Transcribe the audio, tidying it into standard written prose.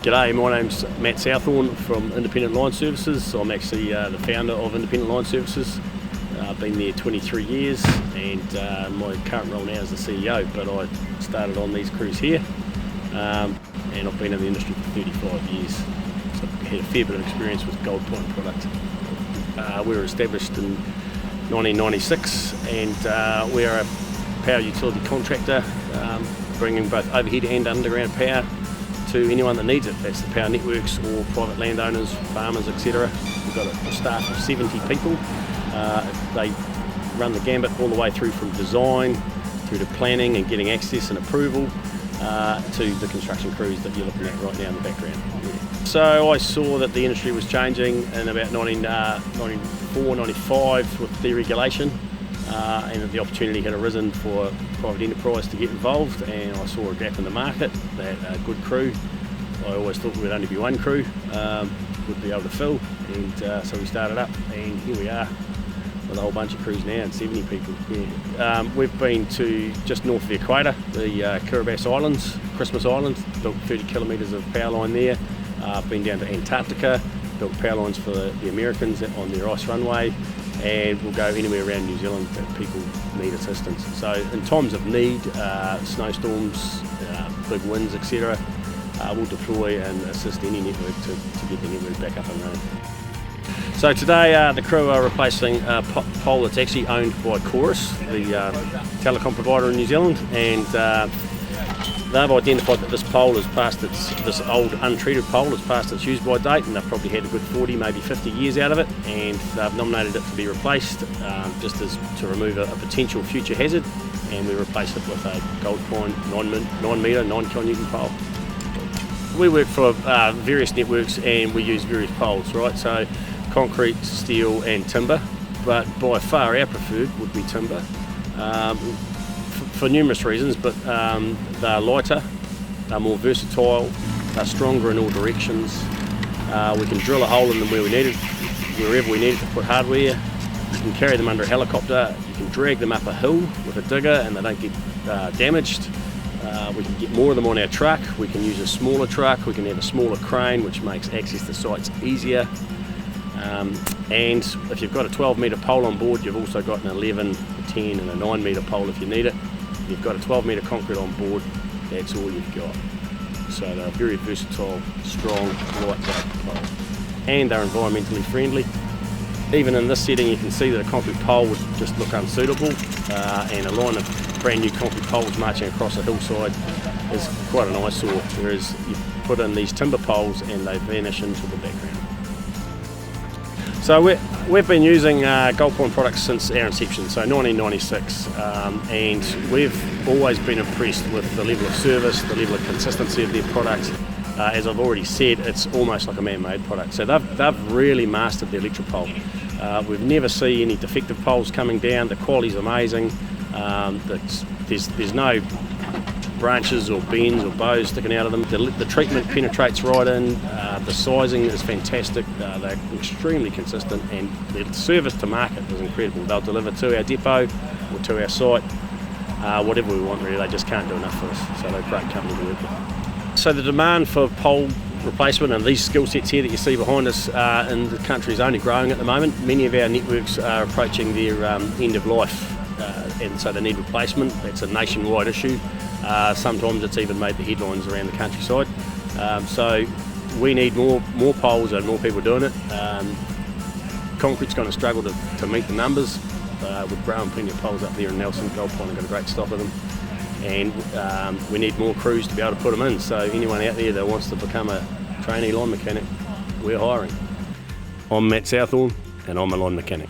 G'day, my name's Matt Southorn from Independent Line Services. I'm actually the founder of Independent Line Services. I've been there 23 years and my current role now is the CEO, but I started on these crews here and I've been in the industry for 35 years. So I've had a fair bit of experience with Goldpine product. We were established in 1996 and we're a power utility contractor, bringing both overhead and underground power to anyone that needs it. That's the power networks or private landowners, farmers, etc. We've got a staff of 70 people. They run the gambit all the way through from design through to planning and getting access and approval to the construction crews that you're looking at right now in the background. Yeah. So I saw that the industry was changing in about 1994, 95 with deregulation. And the opportunity had arisen for private enterprise to get involved, and I saw a gap in the market that a good crew, I always thought we'd only be one crew, would be able to fill, and so we started up, and here we are with a whole bunch of crews now and 70 people. Yeah. We've been to just north of the equator, the Kiribati Islands, Christmas Island, built 30 kilometres of power line there. Been down to Antarctica, built power lines for the Americans on their ice runway, and we'll go anywhere around New Zealand that people need assistance. So in times of need, snowstorms, big winds, etc., we'll deploy and assist any network to get the network back up and running. So today the crew are replacing a pole that's actually owned by Chorus, the telecom provider in New Zealand, and they've identified that this pole has passed this old untreated pole has passed its use by date, and they've probably had a good 40, maybe 50 years out of it, and they've nominated it to be replaced just as to remove a potential future hazard, and we replace it with a Goldpine 9 metre 9 kilonewton pole. We work for various networks and we use various poles, right? So concrete, steel and timber, but by far our preferred would be timber. For numerous reasons, but they're lighter, they're more versatile, they're stronger in all directions. We can drill a hole in them where we need it, wherever we need it to put hardware. You can carry them under a helicopter, you can drag them up a hill with a digger and they don't get damaged. We can get more of them on our truck, we can use a smaller truck, we can have a smaller crane which makes access to sites easier. And if you've got a 12 metre pole on board, you've also got an 11, a 10 and a 9 metre pole if you need it. If you've got a 12 metre concrete on board, that's all you've got. So they're very versatile, strong, lightweight pole. And they're environmentally friendly. Even in this setting you can see that a concrete pole would just look unsuitable, and a line of brand new concrete poles marching across a hillside is quite an eyesore, whereas you put in these timber poles and they vanish into the background. So we've been using Goldpine products since our inception, so 1996, and we've always been impressed with the level of service, the level of consistency of their product. As I've already said, it's almost like a man-made product. So they've really mastered the electric pole. We've never seen any defective poles coming down. The quality's amazing. There's no branches or bends or bows sticking out of them. The treatment penetrates right in, the sizing is fantastic, they're extremely consistent, and the service to market is incredible. They'll deliver to our depot or to our site, whatever we want really, they just can't do enough for us, so they're a great company to work with. So the demand for pole replacement and these skill sets here that you see behind us in the country is only growing at the moment. Many of our networks are approaching their end of life, and so they need replacement. That's a nationwide issue. Sometimes it's even made the headlines around the countryside. So we need more poles and more people doing it. Concrete's going to struggle to meet the numbers. We've grown plenty of poles up there in Nelson. Goldpine have got a great stock of them, and we need more crews to be able to put them in. So anyone out there that wants to become a trainee line mechanic, we're hiring. I'm Matt Southorn and I'm a line mechanic.